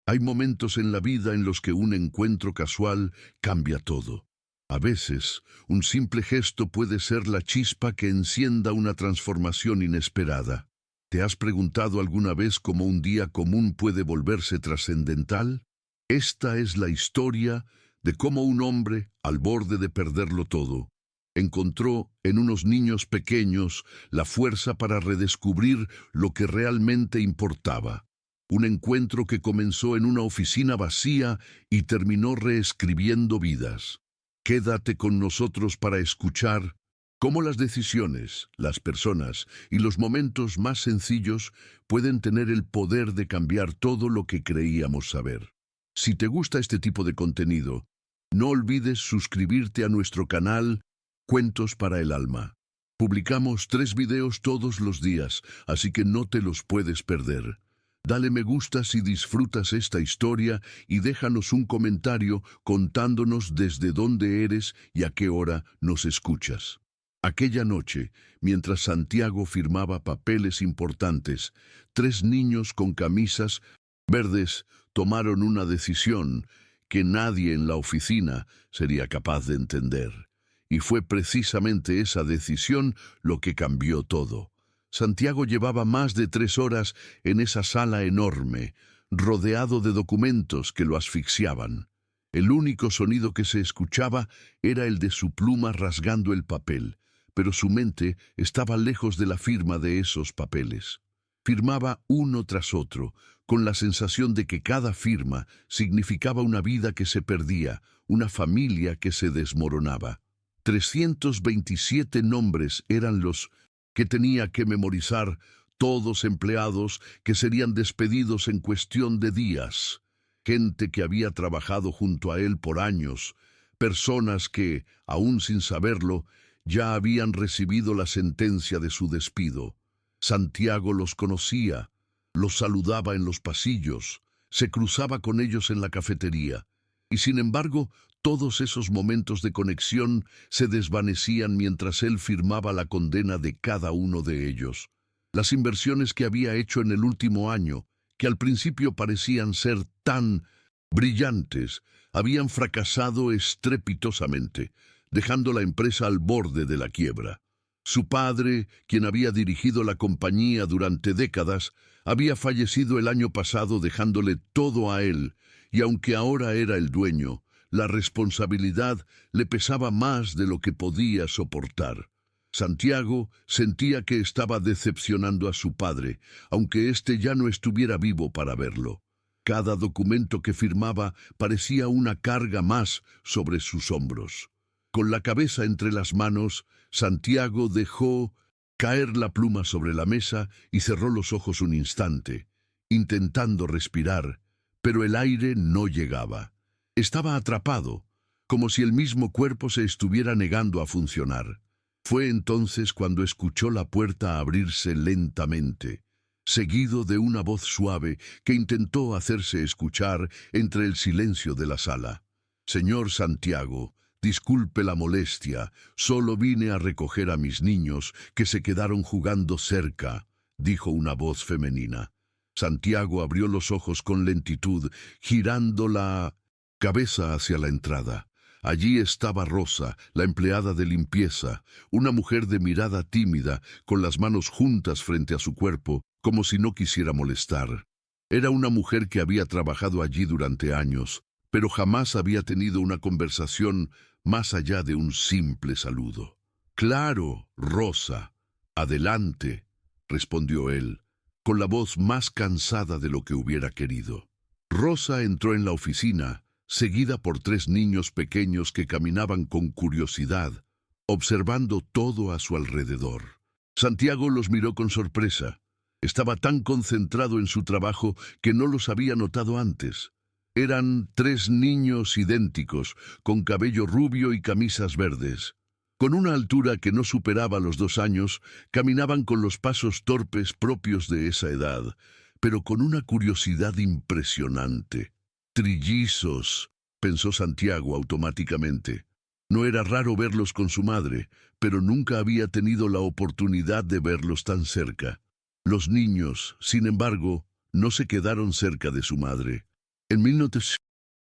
Hay momentos en la vida en los que un encuentro casual cambia todo. A veces, un simple gesto puede ser la chispa que encienda una transformación inesperada. ¿Te has preguntado alguna vez cómo un día común puede volverse trascendental? Esta es la historia de cómo un hombre, al borde de perderlo todo, encontró en unos niños pequeños la fuerza para redescubrir lo que realmente importaba. Un encuentro que comenzó en una oficina vacía y terminó reescribiendo vidas. Quédate con nosotros para escuchar cómo las decisiones, las personas y los momentos más sencillos pueden tener el poder de cambiar todo lo que creíamos saber. Si te gusta este tipo de contenido, no olvides suscribirte a nuestro canal Cuentos para el Alma. Publicamos 3 videos todos los días, así que no te los puedes perder. Dale me gusta si disfrutas esta historia y déjanos un comentario contándonos desde dónde eres y a qué hora nos escuchas. Aquella noche, mientras Santiago firmaba papeles importantes, 3 niños con camisas verdes tomaron una decisión que nadie en la oficina sería capaz de entender. Y fue precisamente esa decisión lo que cambió todo. Santiago llevaba más de 3 horas en esa sala enorme, rodeado de documentos que lo asfixiaban. El único sonido que se escuchaba era el de su pluma rasgando el papel, pero su mente estaba lejos de la firma de esos papeles. Firmaba uno tras otro, con la sensación de que cada firma significaba una vida que se perdía, una familia que se desmoronaba. 327 nombres eran los que tenía que memorizar, todos empleados que serían despedidos en cuestión de días, gente que había trabajado junto a él por años, personas que, aún sin saberlo, ya habían recibido la sentencia de su despido. Santiago los conocía, los saludaba en los pasillos, se cruzaba con ellos en la cafetería, y sin embargo, todos esos momentos de conexión se desvanecían mientras él firmaba la condena de cada uno de ellos. Las inversiones que había hecho en el último año, que al principio parecían ser tan brillantes, habían fracasado estrepitosamente, dejando la empresa al borde de la quiebra. Su padre, quien había dirigido la compañía durante décadas, había fallecido el año pasado dejándole todo a él, y aunque ahora era el dueño, la responsabilidad le pesaba más de lo que podía soportar. Santiago sentía que estaba decepcionando a su padre, aunque éste ya no estuviera vivo para verlo. Cada documento que firmaba parecía una carga más sobre sus hombros. Con la cabeza entre las manos, Santiago dejó caer la pluma sobre la mesa y cerró los ojos un instante, intentando respirar, pero el aire no llegaba. Estaba atrapado, como si el mismo cuerpo se estuviera negando a funcionar. Fue entonces cuando escuchó la puerta abrirse lentamente, seguido de una voz suave que intentó hacerse escuchar entre el silencio de la sala. «Señor Santiago, disculpe la molestia, solo vine a recoger a mis niños que se quedaron jugando cerca», dijo una voz femenina. Santiago abrió los ojos con lentitud, girando la cabeza hacia la entrada. Allí estaba Rosa, la empleada de limpieza, una mujer de mirada tímida, con las manos juntas frente a su cuerpo, como si no quisiera molestar. Era una mujer que había trabajado allí durante años, pero jamás había tenido una conversación más allá de un simple saludo. «Claro, Rosa. Adelante», respondió él, con la voz más cansada de lo que hubiera querido. Rosa entró en la oficina, seguida por 3 niños pequeños que caminaban con curiosidad, observando todo a su alrededor. Santiago los miró con sorpresa. Estaba tan concentrado en su trabajo que no los había notado antes. Eran 3 niños idénticos, con cabello rubio y camisas verdes. Con una altura que no superaba los 2 años, caminaban con los pasos torpes propios de esa edad, pero con una curiosidad impresionante. «Trillizos», pensó Santiago automáticamente. No era raro verlos con su madre, pero nunca había tenido la oportunidad de verlos tan cerca. Los niños, sin embargo, no se quedaron cerca de su madre. En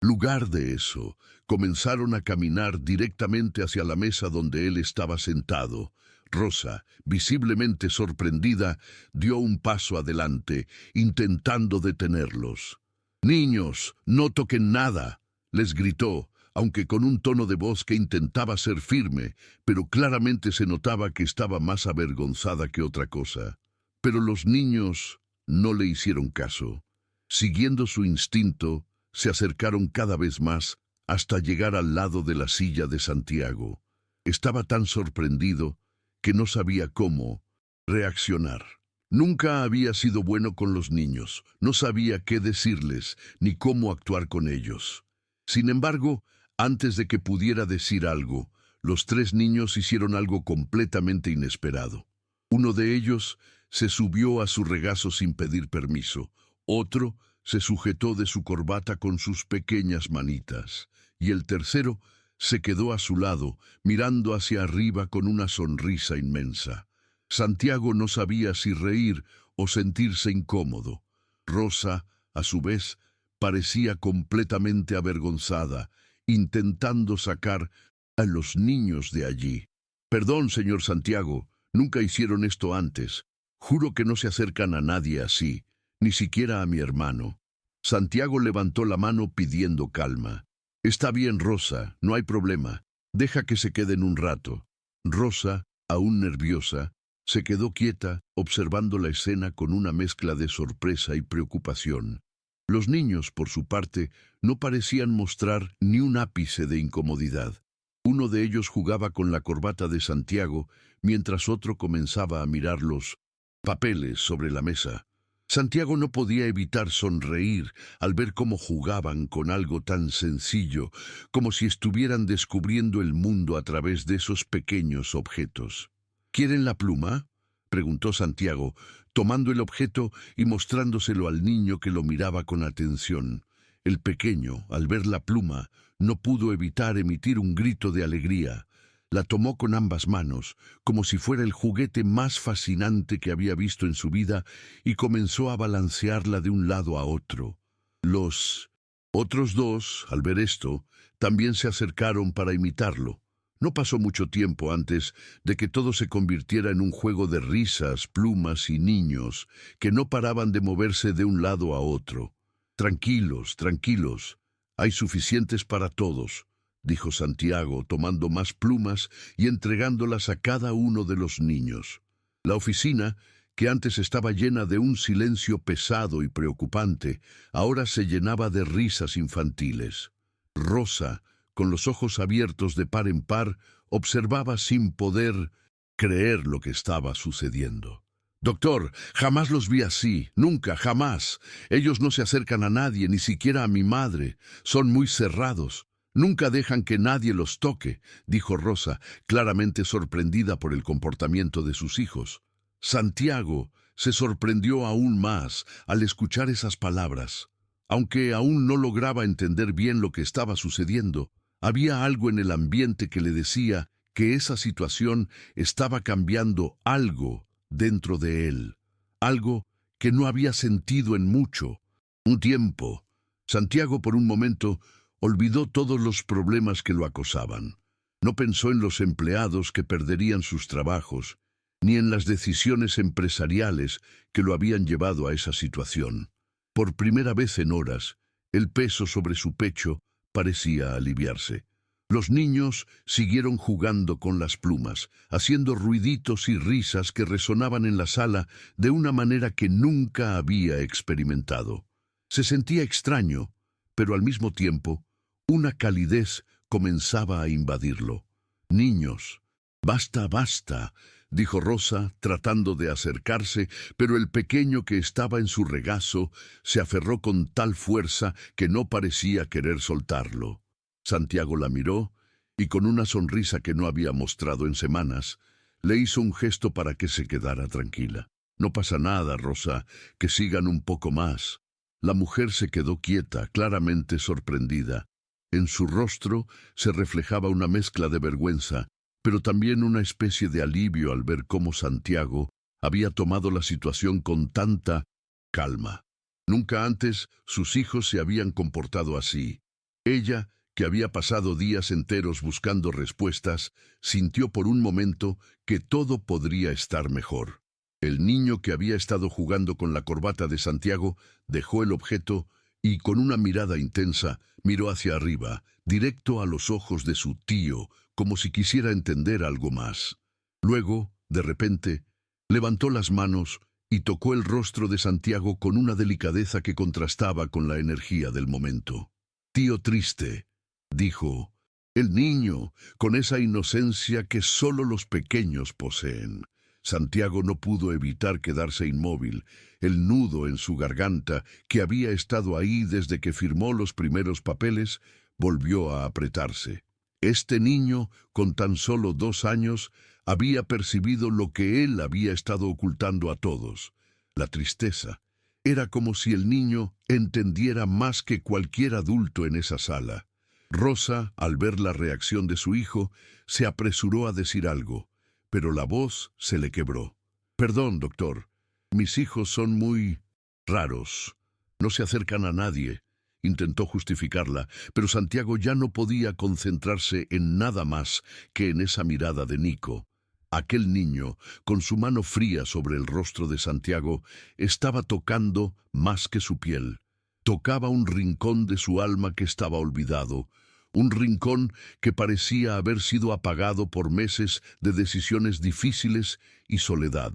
lugar de eso, comenzaron a caminar directamente hacia la mesa donde él estaba sentado. Rosa, visiblemente sorprendida, dio un paso adelante, intentando detenerlos. «Niños, no toquen nada», les gritó, aunque con un tono de voz que intentaba ser firme, pero claramente se notaba que estaba más avergonzada que otra cosa. Pero los niños no le hicieron caso. Siguiendo su instinto, se acercaron cada vez más hasta llegar al lado de la silla de Santiago. Estaba tan sorprendido que no sabía cómo reaccionar. Nunca había sido bueno con los niños, no sabía qué decirles ni cómo actuar con ellos. Sin embargo, antes de que pudiera decir algo, los tres niños hicieron algo completamente inesperado. Uno de ellos se subió a su regazo sin pedir permiso. Otro se sujetó de su corbata con sus pequeñas manitas. Y el tercero se quedó a su lado, mirando hacia arriba con una sonrisa inmensa. Santiago no sabía si reír o sentirse incómodo. Rosa, a su vez, parecía completamente avergonzada, intentando sacar a los niños de allí. «Perdón, señor Santiago, nunca hicieron esto antes. Juro que no se acercan a nadie así, ni siquiera a mi hermano». Santiago levantó la mano pidiendo calma. «Está bien, Rosa, no hay problema. Deja que se queden un rato». Rosa, aún nerviosa, se quedó quieta, observando la escena con una mezcla de sorpresa y preocupación. Los niños, por su parte, no parecían mostrar ni un ápice de incomodidad. Uno de ellos jugaba con la corbata de Santiago, mientras otro comenzaba a mirar los papeles sobre la mesa. Santiago no podía evitar sonreír al ver cómo jugaban con algo tan sencillo, como si estuvieran descubriendo el mundo a través de esos pequeños objetos. «¿Quieren la pluma?», preguntó Santiago, tomando el objeto y mostrándoselo al niño que lo miraba con atención. El pequeño, al ver la pluma, no pudo evitar emitir un grito de alegría. La tomó con ambas manos, como si fuera el juguete más fascinante que había visto en su vida, y comenzó a balancearla de un lado a otro. Los otros dos, al ver esto, también se acercaron para imitarlo. No pasó mucho tiempo antes de que todo se convirtiera en un juego de risas, plumas y niños que no paraban de moverse de un lado a otro. «Tranquilos, tranquilos, hay suficientes para todos», dijo Santiago, tomando más plumas y entregándolas a cada uno de los niños. La oficina, que antes estaba llena de un silencio pesado y preocupante, ahora se llenaba de risas infantiles. Rosa, con los ojos abiertos de par en par, observaba sin poder creer lo que estaba sucediendo. «Doctor, jamás los vi así, nunca, jamás. Ellos no se acercan a nadie, ni siquiera a mi madre. Son muy cerrados. Nunca dejan que nadie los toque», dijo Rosa, claramente sorprendida por el comportamiento de sus hijos. Santiago se sorprendió aún más al escuchar esas palabras. Aunque aún no lograba entender bien lo que estaba sucediendo, había algo en el ambiente que le decía que esa situación estaba cambiando algo dentro de él, algo que no había sentido en un tiempo. Santiago, por un momento, olvidó todos los problemas que lo acosaban. No pensó en los empleados que perderían sus trabajos, ni en las decisiones empresariales que lo habían llevado a esa situación. Por primera vez en horas, el peso sobre su pecho parecía aliviarse. Los niños siguieron jugando con las plumas, haciendo ruiditos y risas que resonaban en la sala de una manera que nunca había experimentado. Se sentía extraño, pero al mismo tiempo, una calidez comenzaba a invadirlo. «Niños, basta, basta», dijo Rosa, tratando de acercarse, pero el pequeño que estaba en su regazo se aferró con tal fuerza que no parecía querer soltarlo. Santiago la miró y, con una sonrisa que no había mostrado en semanas, le hizo un gesto para que se quedara tranquila. «No pasa nada, Rosa, que sigan un poco más». La mujer se quedó quieta, claramente sorprendida. En su rostro se reflejaba una mezcla de vergüenza, pero también una especie de alivio al ver cómo Santiago había tomado la situación con tanta calma. Nunca antes sus hijos se habían comportado así. Ella, que había pasado días enteros buscando respuestas, sintió por un momento que todo podría estar mejor. El niño que había estado jugando con la corbata de Santiago dejó el objeto y con una mirada intensa miró hacia arriba, directo a los ojos de su tío, como si quisiera entender algo más. Luego, de repente, levantó las manos y tocó el rostro de Santiago con una delicadeza que contrastaba con la energía del momento. «Tío triste», dijo, «el niño, con esa inocencia que solo los pequeños poseen». Santiago no pudo evitar quedarse inmóvil. El nudo en su garganta, que había estado ahí desde que firmó los primeros papeles, volvió a apretarse. Este niño, con tan solo 2 años, había percibido lo que él había estado ocultando a todos. La tristeza. Era como si el niño entendiera más que cualquier adulto en esa sala. Rosa, al ver la reacción de su hijo, se apresuró a decir algo, pero la voz se le quebró. «Perdón, doctor. Mis hijos son muy raros. No se acercan a nadie». Intentó justificarla, pero Santiago ya no podía concentrarse en nada más que en esa mirada de Nico. Aquel niño, con su mano fría sobre el rostro de Santiago, estaba tocando más que su piel. Tocaba un rincón de su alma que estaba olvidado, un rincón que parecía haber sido apagado por meses de decisiones difíciles y soledad.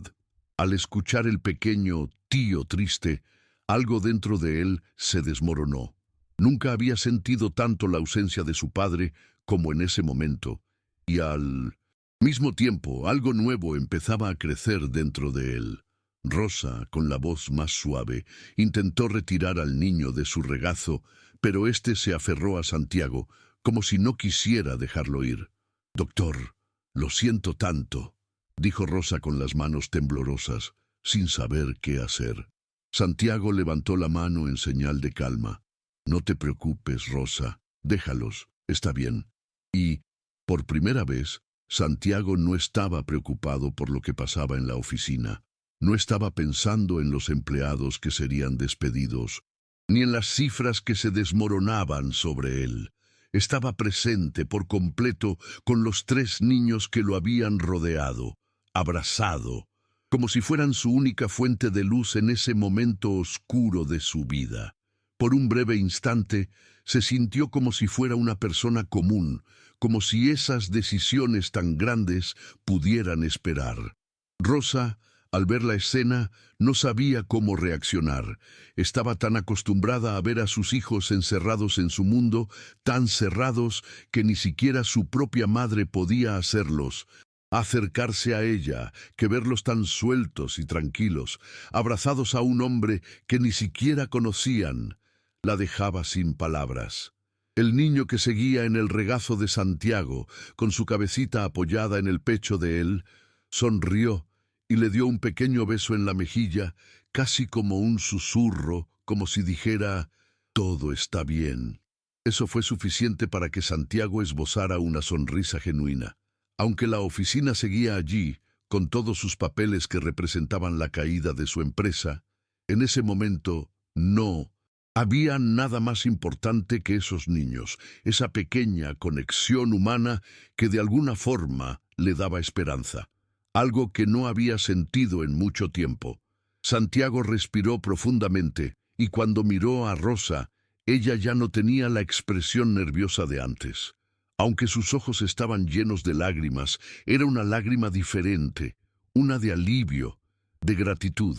Al escuchar el pequeño tío triste, algo dentro de él se desmoronó. Nunca había sentido tanto la ausencia de su padre como en ese momento, y al mismo tiempo algo nuevo empezaba a crecer dentro de él. Rosa, con la voz más suave, intentó retirar al niño de su regazo, pero éste se aferró a Santiago, como si no quisiera dejarlo ir. «Doctor, lo siento tanto», dijo Rosa con las manos temblorosas, sin saber qué hacer. Santiago levantó la mano en señal de calma. «No te preocupes, Rosa, déjalos, está bien». Y, por primera vez, Santiago no estaba preocupado por lo que pasaba en la oficina. No estaba pensando en los empleados que serían despedidos, ni en las cifras que se desmoronaban sobre él. Estaba presente por completo con los 3 niños que lo habían rodeado, abrazado, como si fueran su única fuente de luz en ese momento oscuro de su vida. Por un breve instante, se sintió como si fuera una persona común, como si esas decisiones tan grandes pudieran esperar. Rosa, al ver la escena, no sabía cómo reaccionar. Estaba tan acostumbrada a ver a sus hijos encerrados en su mundo, tan cerrados que ni siquiera su propia madre podía hacerlos. Acercarse a ella, que verlos tan sueltos y tranquilos, abrazados a un hombre que ni siquiera conocían, la dejaba sin palabras. El niño que seguía en el regazo de Santiago, con su cabecita apoyada en el pecho de él, sonrió y le dio un pequeño beso en la mejilla, casi como un susurro, como si dijera, «Todo está bien». Eso fue suficiente para que Santiago esbozara una sonrisa genuina. Aunque la oficina seguía allí, con todos sus papeles que representaban la caída de su empresa, en ese momento no había nada más importante que esos niños, esa pequeña conexión humana que de alguna forma le daba esperanza. Algo que no había sentido en mucho tiempo. Santiago respiró profundamente y cuando miró a Rosa, ella ya no tenía la expresión nerviosa de antes. Aunque sus ojos estaban llenos de lágrimas, era una lágrima diferente, una de alivio, de gratitud.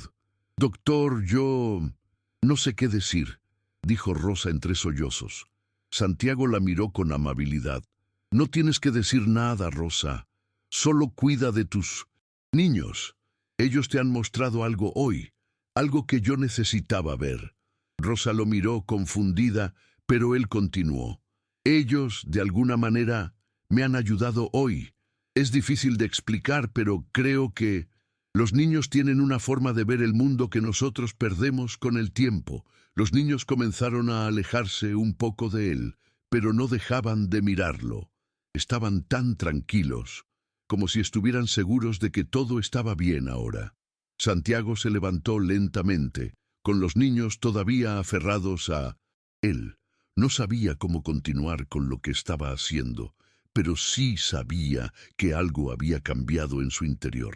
«Doctor, yo no sé qué decir», dijo Rosa entre sollozos. Santiago la miró con amabilidad. «No tienes que decir nada, Rosa. Solo cuida de tus niños. Ellos te han mostrado algo hoy, algo que yo necesitaba ver». Rosa lo miró confundida, pero él continuó. «Ellos, de alguna manera, me han ayudado hoy. Es difícil de explicar, pero creo que los niños tienen una forma de ver el mundo que nosotros perdemos con el tiempo. Los niños comenzaron a alejarse un poco de él, pero no dejaban de mirarlo. Estaban tan tranquilos, como si estuvieran seguros de que todo estaba bien ahora». Santiago se levantó lentamente, con los niños todavía aferrados a él. No sabía cómo continuar con lo que estaba haciendo, pero sí sabía que algo había cambiado en su interior,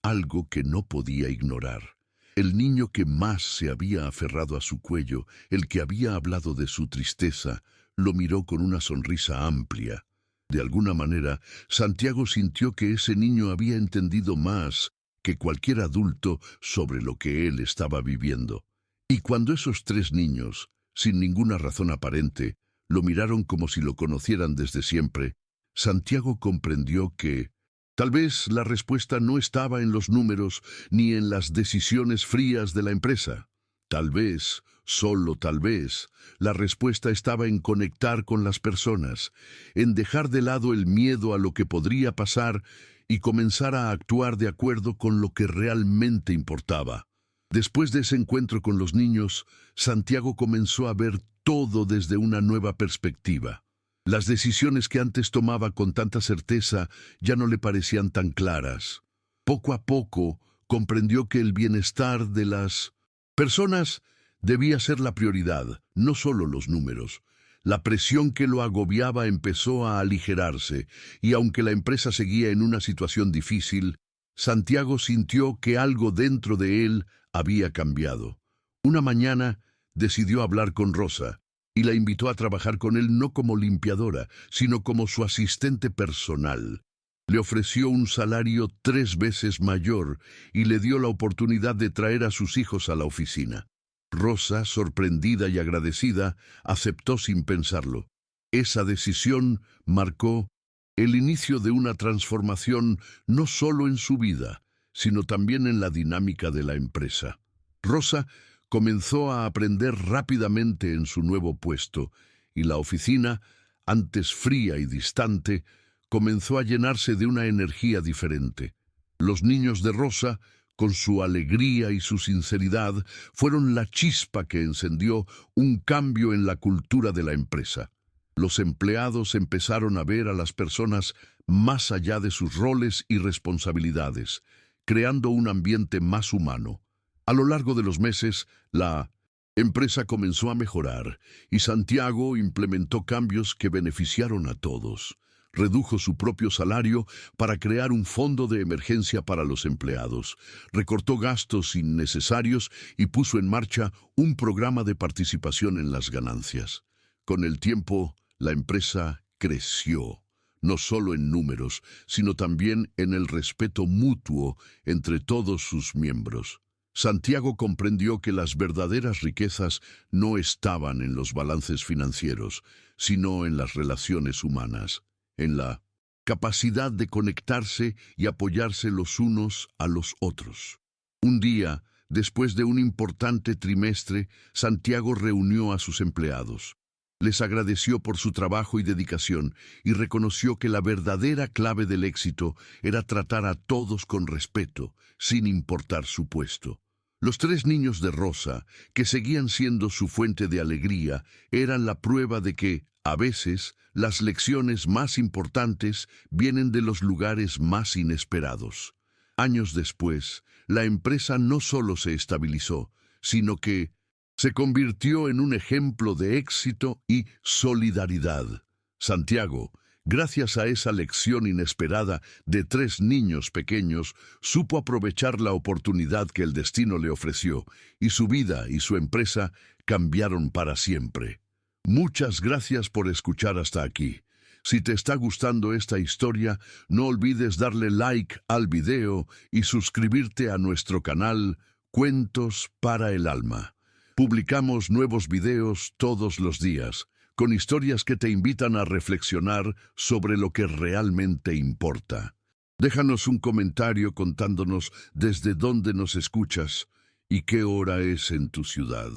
algo que no podía ignorar. El niño que más se había aferrado a su cuello, el que había hablado de su tristeza, lo miró con una sonrisa amplia. De alguna manera, Santiago sintió que ese niño había entendido más que cualquier adulto sobre lo que él estaba viviendo. Y cuando esos tres niños, sin ninguna razón aparente, lo miraron como si lo conocieran desde siempre, Santiago comprendió que tal vez la respuesta no estaba en los números ni en las decisiones frías de la empresa. Tal vez, solo tal vez, la respuesta estaba en conectar con las personas, en dejar de lado el miedo a lo que podría pasar y comenzar a actuar de acuerdo con lo que realmente importaba. Después de ese encuentro con los niños, Santiago comenzó a ver todo desde una nueva perspectiva. Las decisiones que antes tomaba con tanta certeza ya no le parecían tan claras. Poco a poco comprendió que el bienestar de las personas debía ser la prioridad, no solo los números. La presión que lo agobiaba empezó a aligerarse, y aunque la empresa seguía en una situación difícil, Santiago sintió que algo dentro de él había cambiado. Una mañana decidió hablar con Rosa, y la invitó a trabajar con él no como limpiadora, sino como su asistente personal. Le ofreció un salario 3 veces mayor y le dio la oportunidad de traer a sus hijos a la oficina. Rosa, sorprendida y agradecida, aceptó sin pensarlo. Esa decisión marcó el inicio de una transformación no solo en su vida, sino también en la dinámica de la empresa. Rosa comenzó a aprender rápidamente en su nuevo puesto, y la oficina, antes fría y distante, comenzó a llenarse de una energía diferente. Los niños de Rosa, con su alegría y su sinceridad, fueron la chispa que encendió un cambio en la cultura de la empresa. Los empleados empezaron a ver a las personas más allá de sus roles y responsabilidades, creando un ambiente más humano. A lo largo de los meses, la empresa comenzó a mejorar y Santiago implementó cambios que beneficiaron a todos. Redujo su propio salario para crear un fondo de emergencia para los empleados, recortó gastos innecesarios y puso en marcha un programa de participación en las ganancias. Con el tiempo, la empresa creció, no solo en números, sino también en el respeto mutuo entre todos sus miembros. Santiago comprendió que las verdaderas riquezas no estaban en los balances financieros, sino en las relaciones humanas, en la capacidad de conectarse y apoyarse los unos a los otros. Un día, después de un importante trimestre, Santiago reunió a sus empleados. Les agradeció por su trabajo y dedicación y reconoció que la verdadera clave del éxito era tratar a todos con respeto, sin importar su puesto. Los tres niños de Rosa, que seguían siendo su fuente de alegría, eran la prueba de que, a veces, las lecciones más importantes vienen de los lugares más inesperados. Años después, la empresa no solo se estabilizó, sino que se convirtió en un ejemplo de éxito y solidaridad. Santiago, gracias a esa lección inesperada de tres niños pequeños, supo aprovechar la oportunidad que el destino le ofreció, y su vida y su empresa cambiaron para siempre. Muchas gracias por escuchar hasta aquí. Si te está gustando esta historia, no olvides darle like al video y suscribirte a nuestro canal Cuentos para el Alma. Publicamos nuevos videos todos los días, con historias que te invitan a reflexionar sobre lo que realmente importa. Déjanos un comentario contándonos desde dónde nos escuchas y qué hora es en tu ciudad.